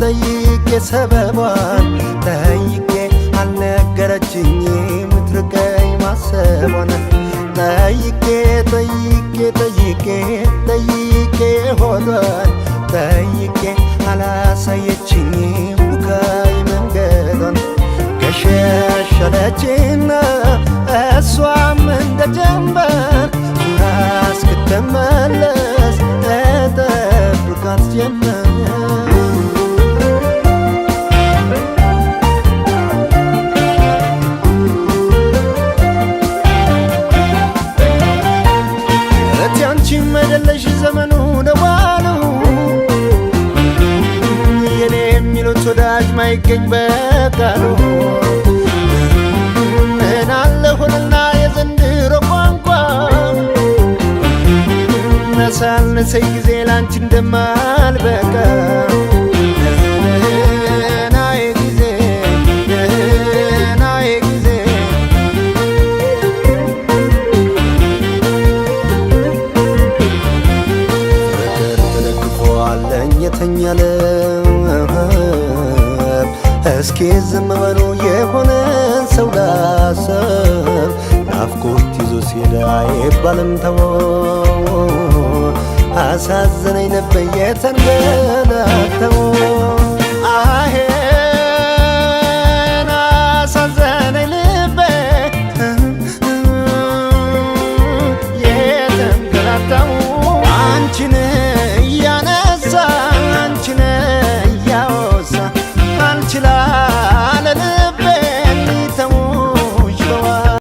ጠይቄ ሰበቧን ጠይቄ አልነገረችኝም ምትርቀኝ ማሰቧን ጠይቄ ሆዷን ጠይቄ አላሳየችኝም ቡካይ መንገዷን ከሸሸለችና እሷም እንደ ጀንበር ዙራ እስክትመለስ እጠብቃት ጀመር መደለሽ ዘመኑ ደዋሉ የኔ የሚሉት ወዳጅ ማይገኝ በቃሉ ምን አለሁንና የዘንድሮ ቋንቋ ነሳነሰኝ ጊዜ ላንቺ እንደማልበቃ የተኛለ እስኪ ዝም በሉ የሆነን ሰው ላሰብ ናፍቆት ይዞ ሲሄድ አይባልም ተወው አሳዘነኝ ልቤ የተንገላታው